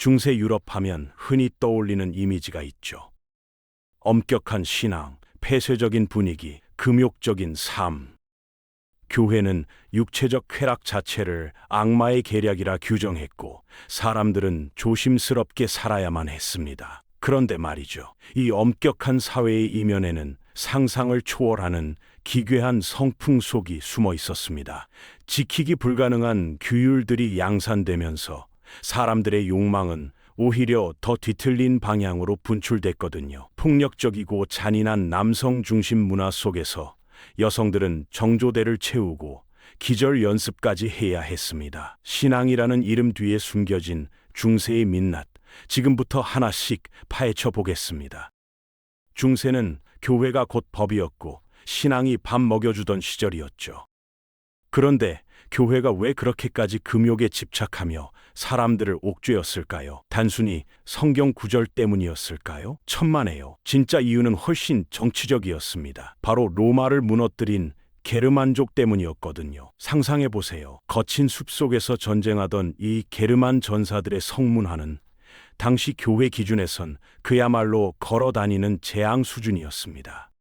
중세 유럽 하면 흔히 떠올리는 이미지가 있죠. 엄격한 신앙, 폐쇄적인 분위기, 금욕적인 삶. 교회는 육체적 쾌락 자체를 악마의 계략이라 규정했고 사람들은 조심스럽게 살아야만 했습니다. 그런데 말이죠. 이 엄격한 사회의 이면에는 상상을 초월하는 기괴한 성풍 속이 숨어 있었습니다. 지키기 불가능한 규율들이 양산되면서 사람들의 욕망은 오히려 더 뒤틀린 방향으로 분출됐거든요. 폭력적이고 잔인한 남성 중심 문화 속에서 여성들은 정조대를 채우고 기절 연습까지 해야 했습니다. 신앙이라는 이름 뒤에 숨겨진 중세의 민낯, 지금부터 하나씩 파헤쳐 보겠습니다. 중세는 교회가 곧 법이었고 신앙이 밥 먹여주던 시절이었죠. 그런데 교회가 왜 그렇게까지 금욕에 집착하며 사람들을 옥죄었을까요? 단순히 성경 구절 때문이었을까요? 천만에요. 진짜 이유는 훨씬 정치적이었습니다. 바로 로마를 무너뜨린 게르만족 때문이었거든요. 상상해 보세요. 거친 숲속에서 전쟁하던 이 게르만 전사들의 성문화는 당시 교회 기준에선 그야말로 걸어 다니는 재앙 수준이었습니다.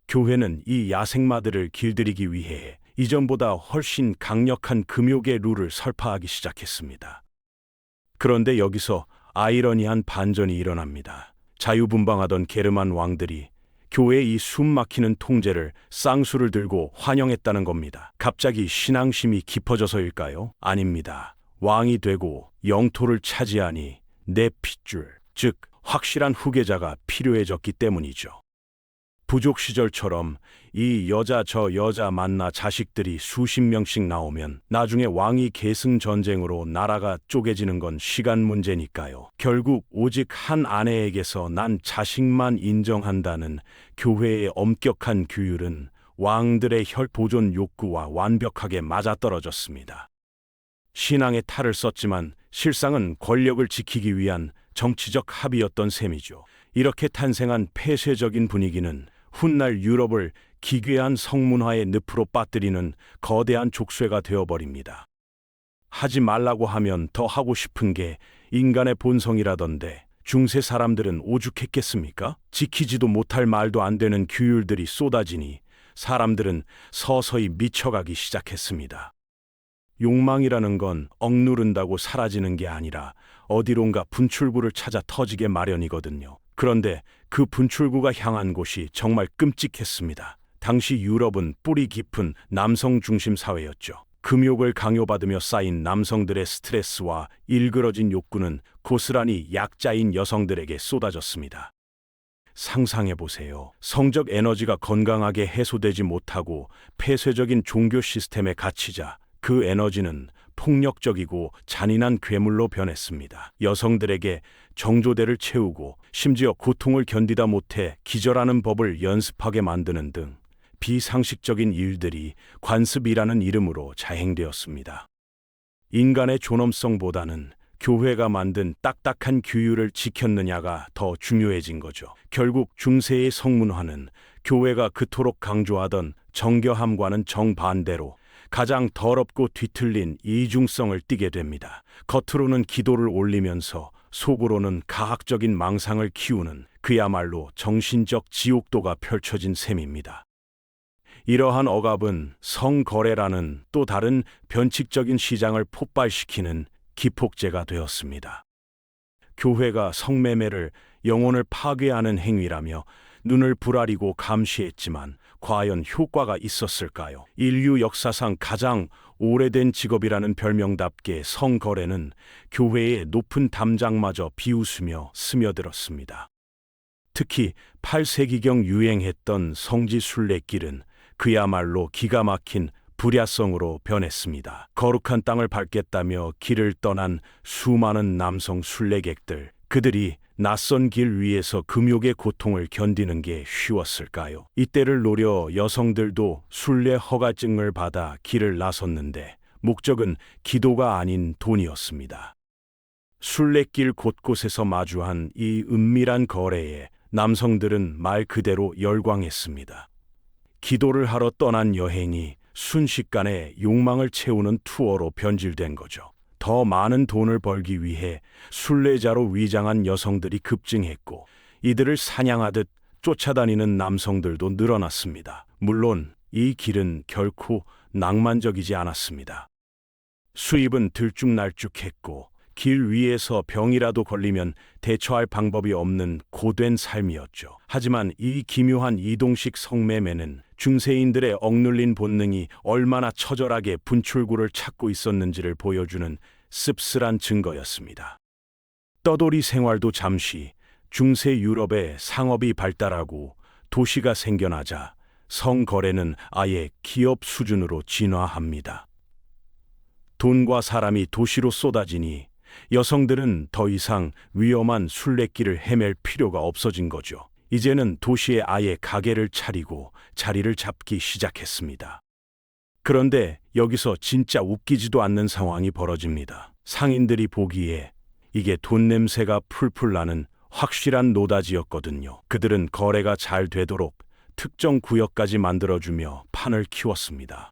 교회는 이 야생마들을 길들이기 위해 이전보다 훨씬 강력한 금욕의 룰을 설파하기 시작했습니다. 그런데 여기서 아이러니한 반전이 일어납니다. 자유분방하던 게르만 왕들이 교회의 이 숨막히는 통제를 쌍수를 들고 환영했다는 겁니다. 갑자기 신앙심이 깊어져서일까요? 아닙니다. 왕이 되고 영토를 차지하니 내 핏줄, 즉 확실한 후계자가 필요해졌기 때문이죠. 부족 시절처럼 이 여자 저 여자 만나 자식들이 수십 명씩 나오면 나중에 왕위 계승 전쟁으로 나라가 쪼개지는 건 시간 문제니까요. 결국 오직 한 아내에게서 난 자식만 인정한다는 교회의 엄격한 규율은 왕들의 혈보존 욕구와 완벽하게 맞아떨어졌습니다. 신앙의 탈을 썼지만 실상은 권력을 지키기 위한 정치적 합의였던 셈이죠. 이렇게 탄생한 폐쇄적인 분위기는 훗날 유럽을 기괴한 성문화의 늪으로 빠뜨리는 거대한 족쇄가 되어버립니다. 하지 말라고 하면 더 하고 싶은 게 인간의 본성이라던데 중세 사람들은 오죽했겠습니까? 지키지도 못할 말도 안 되는 규율들이 쏟아지니 사람들은 서서히 미쳐가기 시작했습니다. 욕망이라는 건 억누른다고 사라지는 게 아니라 어디론가 분출구를 찾아 터지게 마련이거든요. 그런데 그 분출구가 향한 곳이 정말 끔찍했습니다. 당시 유럽은 뿌리 깊은 남성 중심 사회였죠. 금욕을 강요받으며 쌓인 남성들의 스트레스와 일그러진 욕구는 고스란히 약자인 여성들에게 쏟아졌습니다. 상상해 보세요. 성적 에너지가 건강하게 해소되지 못하고 폐쇄적인 종교 시스템에 갇히자 그 에너지는 폭력적이고 잔인한 괴물로 변했습니다. 여성들에게 정조대를 채우고 심지어 고통을 견디다 못해 기절하는 법을 연습하게 만드는 등 비상식적인 일들이 관습이라는 이름으로 자행되었습니다. 인간의 존엄성보다는 교회가 만든 딱딱한 규율을 지켰느냐가 더 중요해진 거죠. 결국 중세의 성문화는 교회가 그토록 강조하던 정교함과는 정반대로 가장 더럽고 뒤틀린 이중성을 띠게 됩니다. 겉으로는 기도를 올리면서 속으로는 가학적인 망상을 키우는 그야말로 정신적 지옥도가 펼쳐진 셈입니다. 이러한 억압은 성거래라는 또 다른 변칙적인 시장을 폭발시키는 기폭제가 되었습니다. 교회가 성매매를 영혼을 파괴하는 행위라며 눈을 부라리고 감시했지만 과연 효과가 있었을까요? 인류 역사상 가장 오래된 직업이라는 별명답게 성거래는 교회의 높은 담장마저 비웃으며 스며들었습니다. 특히 8세기경 유행했던 성지 순례길은 그야말로 기가 막힌 불야성으로 변했습니다. 거룩한 땅을 밟겠다며 길을 떠난 수많은 남성 순례객들, 그들이 낯선 길 위에서 금욕의 고통을 견디는 게 쉬웠을까요? 이때를 노려 여성들도 순례 허가증을 받아 길을 나섰는데 목적은 기도가 아닌 돈이었습니다. 순례길 곳곳에서 마주한 이 은밀한 거래에 남성들은 말 그대로 열광했습니다. 기도를 하러 떠난 여행이 순식간에 욕망을 채우는 투어로 변질된 거죠. 더 많은 돈을 벌기 위해 순례자로 위장한 여성들이 급증했고, 이들을 사냥하듯 쫓아다니는 남성들도 늘어났습니다. 물론 이 길은 결코 낭만적이지 않았습니다. 수입은 들쭉날쭉했고, 길 위에서 병이라도 걸리면 대처할 방법이 없는 고된 삶이었죠. 하지만 이 기묘한 이동식 성매매는 중세인들의 억눌린 본능이 얼마나 처절하게 분출구를 찾고 있었는지를 보여주는 씁쓸한 증거였습니다. 떠돌이 생활도 잠시 중세 유럽의 상업이 발달하고 도시가 생겨나자 성거래는 아예 기업 수준으로 진화합니다. 돈과 사람이 도시로 쏟아지니 여성들은 더 이상 위험한 순례길을 헤맬 필요가 없어진 거죠. 이제는 도시에 아예 가게를 차리고 자리를 잡기 시작했습니다. 그런데 여기서 진짜 웃기지도 않는 상황이 벌어집니다. 상인들이 보기에 이게 돈 냄새가 풀풀 나는 확실한 노다지였거든요. 그들은 거래가 잘 되도록 특정 구역까지 만들어주며 판을 키웠습니다.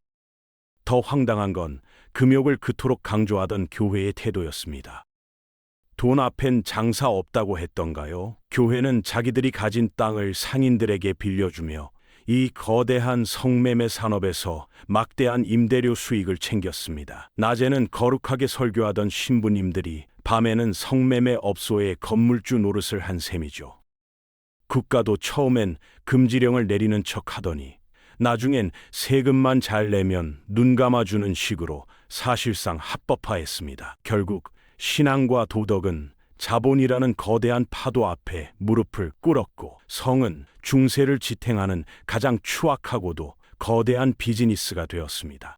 더 황당한 건 금욕을 그토록 강조하던 교회의 태도였습니다. 돈 앞엔 장사 없다고 했던가요? 교회는 자기들이 가진 땅을 상인들에게 빌려주며 이 거대한 성매매 산업에서 막대한 임대료 수익을 챙겼습니다. 낮에는 거룩하게 설교하던 신부님들이 밤에는 성매매 업소의 건물주 노릇을 한 셈이죠. 국가도 처음엔 금지령을 내리는 척 하더니 나중엔 세금만 잘 내면 눈 감아주는 식으로 사실상 합법화했습니다. 결국 신앙과 도덕은 자본이라는 거대한 파도 앞에 무릎을 꿇었고, 성은 중세를 지탱하는 가장 추악하고도 거대한 비즈니스가 되었습니다.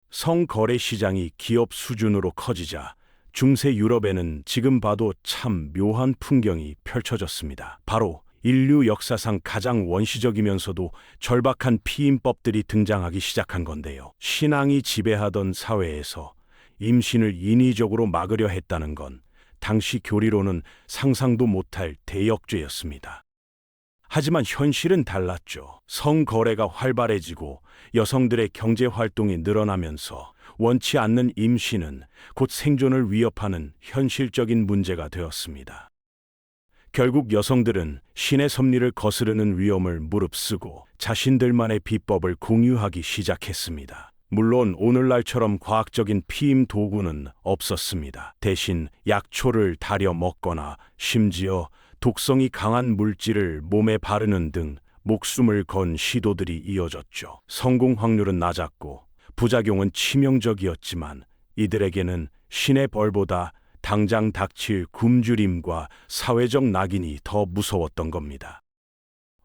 성거래 시장이 기업 수준으로 커지자 중세 유럽에는 지금 봐도 참 묘한 풍경이 펼쳐졌습니다. 바로 인류 역사상 가장 원시적이면서도 절박한 피임법들이 등장하기 시작한 건데요. 신앙이 지배하던 사회에서 임신을 인위적으로 막으려 했다는 건 당시 교리로는 상상도 못할 대역죄였습니다. 하지만 현실은 달랐죠. 성거래가 활발해지고 여성들의 경제활동이 늘어나면서 원치 않는 임신은 곧 생존을 위협하는 현실적인 문제가 되었습니다. 결국 여성들은 신의 섭리를 거스르는 위험을 무릅쓰고 자신들만의 비법을 공유하기 시작했습니다. 물론 오늘날처럼 과학적인 피임 도구는 없었습니다. 대신 약초를 다려 먹거나 심지어 독성이 강한 물질을 몸에 바르는 등 목숨을 건 시도들이 이어졌죠. 성공 확률은 낮았고 부작용은 치명적이었지만 이들에게는 신의 벌보다 당장 닥칠 굶주림과 사회적 낙인이 더 무서웠던 겁니다.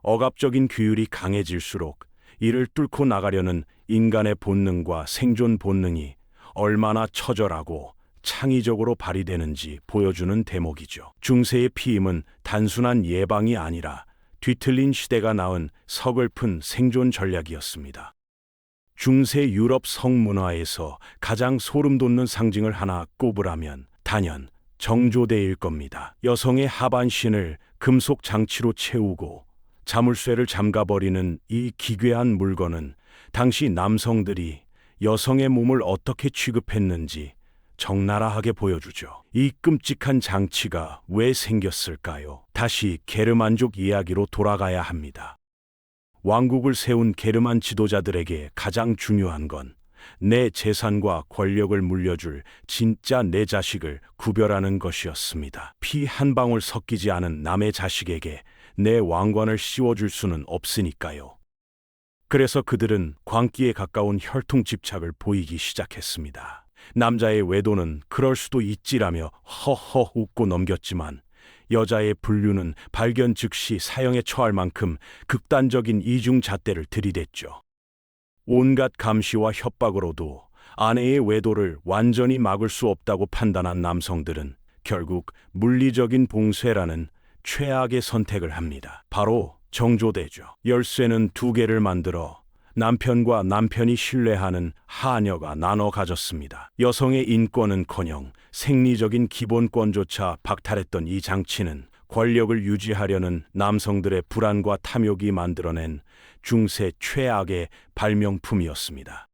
억압적인 규율이 강해질수록 이를 뚫고 나가려는 인간의 본능과 생존 본능이 얼마나 처절하고 창의적으로 발휘되는지 보여주는 대목이죠. 중세의 피임은 단순한 예방이 아니라 뒤틀린 시대가 낳은 서글픈 생존 전략이었습니다. 중세 유럽 성문화에서 가장 소름 돋는 상징을 하나 꼽으라면 단연 정조대일 겁니다. 여성의 하반신을 금속 장치로 채우고 자물쇠를 잠가버리는 이 기괴한 물건은 당시 남성들이 여성의 몸을 어떻게 취급했는지 적나라하게 보여주죠. 이 끔찍한 장치가 왜 생겼을까요? 다시 게르만족 이야기로 돌아가야 합니다. 왕국을 세운 게르만 지도자들에게 가장 중요한 건 내 재산과 권력을 물려줄 진짜 내 자식을 구별하는 것이었습니다. 피 한 방울 섞이지 않은 남의 자식에게 내 왕관을 씌워줄 수는 없으니까요. 그래서 그들은 광기에 가까운 혈통 집착을 보이기 시작했습니다. 남자의 외도는 그럴 수도 있지라며 허허 웃고 넘겼지만 여자의 분류는 발견 즉시 사형에 처할 만큼 극단적인 이중잣대를 들이댔죠. 온갖 감시와 협박으로도 아내의 외도를 완전히 막을 수 없다고 판단한 남성들은 결국 물리적인 봉쇄라는 최악의 선택을 합니다. 바로 정조대죠. 열쇠는 두 개를 만들어 남편과 남편이 신뢰하는 하녀가 나눠 가졌습니다. 여성의 인권은커녕 생리적인 기본권조차 박탈했던 이 장치는 권력을 유지하려는 남성들의 불안과 탐욕이 만들어낸 중세 최악의 발명품이었습니다.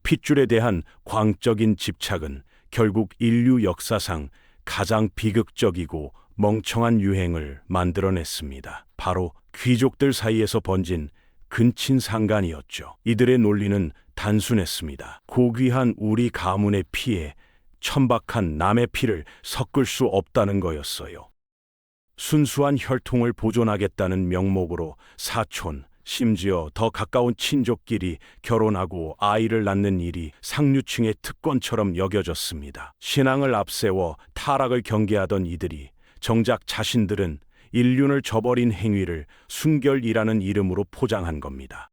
핏줄에 대한 광적인 집착은 결국 인류 역사상 가장 비극적이고 멍청한 유행을 만들어냈습니다. 바로 귀족들 사이에서 번진 근친상간이었죠. 이들의 논리는 단순했습니다. 고귀한 우리 가문의 피에 천박한 남의 피를 섞을 수 없다는 거였어요. 순수한 혈통을 보존하겠다는 명목으로 사촌, 심지어 더 가까운 친족끼리 결혼하고 아이를 낳는 일이 상류층의 특권처럼 여겨졌습니다. 신앙을 앞세워 타락을 경계하던 이들이 정작 자신들은 인륜을 저버린 행위를 순결이라는 이름으로 포장한 겁니다.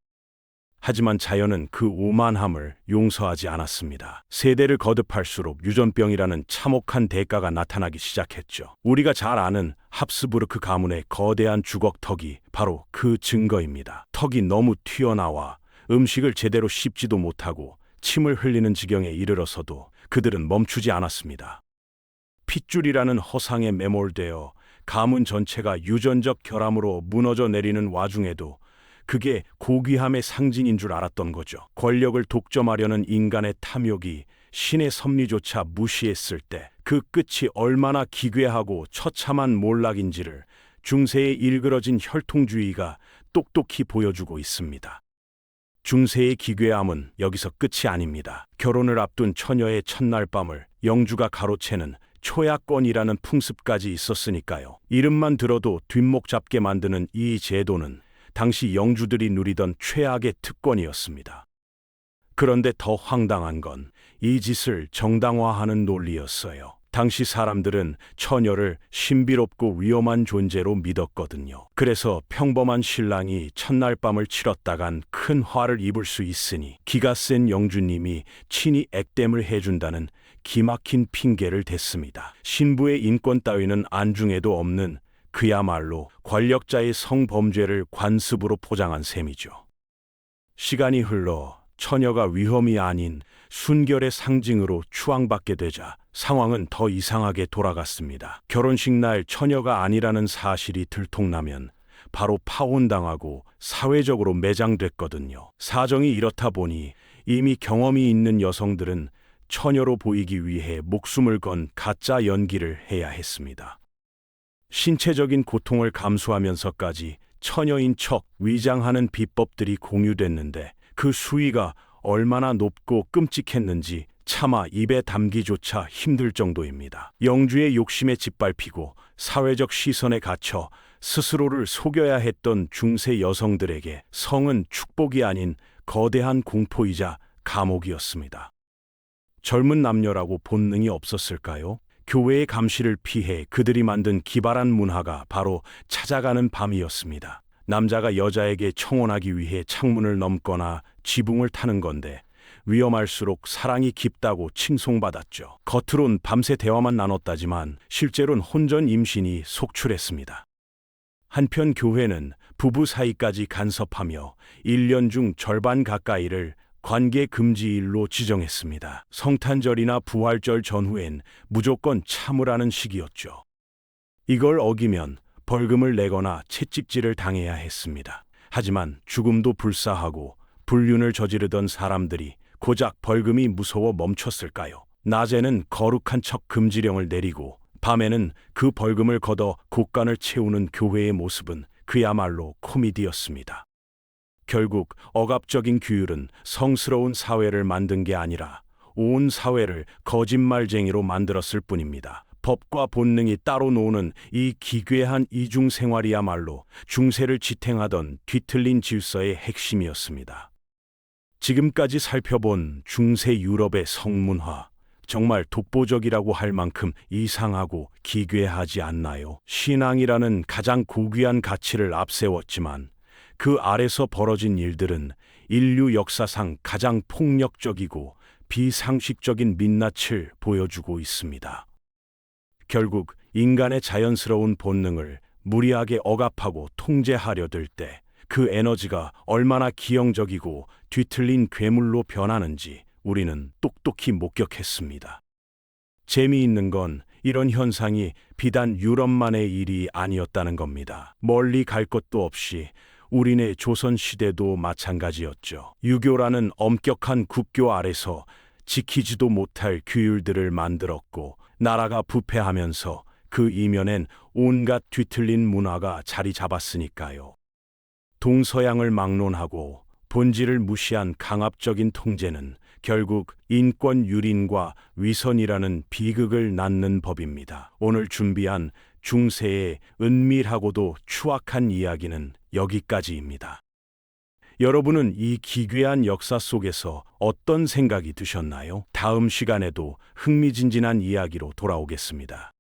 하지만 자연은 그 오만함을 용서하지 않았습니다. 세대를 거듭할수록 유전병이라는 참혹한 대가가 나타나기 시작했죠. 우리가 잘 아는 합스부르크 가문의 거대한 주걱턱이 바로 그 증거입니다. 턱이 너무 튀어나와 음식을 제대로 씹지도 못하고 침을 흘리는 지경에 이르러서도 그들은 멈추지 않았습니다. 핏줄이라는 허상에 매몰되어 가문 전체가 유전적 결함으로 무너져 내리는 와중에도 그게 고귀함의 상징인 줄 알았던 거죠. 권력을 독점하려는 인간의 탐욕이 신의 섭리조차 무시했을 때 그 끝이 얼마나 기괴하고 처참한 몰락인지를 중세의 일그러진 혈통주의가 똑똑히 보여주고 있습니다. 중세의 기괴함은 여기서 끝이 아닙니다. 결혼을 앞둔 처녀의 첫날 밤을 영주가 가로채는 초야권이라는 풍습까지 있었으니까요. 이름만 들어도 뒷목 잡게 만드는 이 제도는 당시 영주들이 누리던 최악의 특권이었습니다. 그런데 더 황당한 건 이 짓을 정당화하는 논리였어요. 당시 사람들은 처녀를 신비롭고 위험한 존재로 믿었거든요. 그래서 평범한 신랑이 첫날 밤을 치렀다간 큰 화를 입을 수 있으니 기가 센 영주님이 친히 액땜을 해준다는 기막힌 핑계를 댔습니다. 신부의 인권 따위는 안중에도 없는 그야말로 권력자의 성범죄를 관습으로 포장한 셈이죠. 시간이 흘러 처녀가 위험이 아닌 순결의 상징으로 추앙받게 되자 상황은 더 이상하게 돌아갔습니다. 결혼식 날 처녀가 아니라는 사실이 들통나면 바로 파혼당하고 사회적으로 매장됐거든요. 사정이 이렇다 보니 이미 경험이 있는 여성들은 처녀로 보이기 위해 목숨을 건 가짜 연기를 해야 했습니다. 신체적인 고통을 감수하면서까지 처녀인 척 위장하는 비법들이 공유됐는데 그 수위가 얼마나 높고 끔찍했는지 차마 입에 담기조차 힘들 정도입니다. 영주의 욕심에 짓밟히고 사회적 시선에 갇혀 스스로를 속여야 했던 중세 여성들에게 성은 축복이 아닌 거대한 공포이자 감옥이었습니다. 젊은 남녀라고 본능이 없었을까요? 교회의 감시를 피해 그들이 만든 기발한 문화가 바로 찾아가는 밤이었습니다. 남자가 여자에게 청혼하기 위해 창문을 넘거나 지붕을 타는 건데 위험할수록 사랑이 깊다고 칭송받았죠. 겉으론 밤새 대화만 나눴다지만 실제로는 혼전 임신이 속출했습니다. 한편 교회는 부부 사이까지 간섭하며 1년 중 절반 가까이를 관계 금지일로 지정했습니다. 성탄절이나 부활절 전후엔 무조건 참으라는 식이었죠. 이걸 어기면 벌금을 내거나 채찍질을 당해야 했습니다. 하지만 죽음도 불사하고 불륜을 저지르던 사람들이 고작 벌금이 무서워 멈췄을까요? 낮에는 거룩한 척 금지령을 내리고 밤에는 그 벌금을 걷어 곳간을 채우는 교회의 모습은 그야말로 코미디였습니다. 결국 억압적인 규율은 성스러운 사회를 만든 게 아니라 온 사회를 거짓말쟁이로 만들었을 뿐입니다. 법과 본능이 따로 노는 이 기괴한 이중생활이야말로 중세를 지탱하던 뒤틀린 질서의 핵심이었습니다. 지금까지 살펴본 중세 유럽의 성문화, 정말 독보적이라고 할 만큼 이상하고 기괴하지 않나요? 신앙이라는 가장 고귀한 가치를 앞세웠지만 그 아래서 벌어진 일들은 인류 역사상 가장 폭력적이고 비상식적인 민낯을 보여주고 있습니다. 결국 인간의 자연스러운 본능을 무리하게 억압하고 통제하려 들 때 그 에너지가 얼마나 기형적이고 뒤틀린 괴물로 변하는지 우리는 똑똑히 목격했습니다. 재미있는 건 이런 현상이 비단 유럽만의 일이 아니었다는 겁니다. 멀리 갈 것도 없이 우리네 조선시대도 마찬가지였죠. 유교라는 엄격한 국교 아래서 지키지도 못할 규율들을 만들었고 나라가 부패하면서 그 이면엔 온갖 뒤틀린 문화가 자리 잡았으니까요. 동서양을 막론하고 본질을 무시한 강압적인 통제는 결국 인권 유린과 위선이라는 비극을 낳는 법입니다. 오늘 준비한 중세의 은밀하고도 추악한 이야기는 여기까지입니다. 여러분은 이 기괴한 역사 속에서 어떤 생각이 드셨나요? 다음 시간에도 흥미진진한 이야기로 돌아오겠습니다.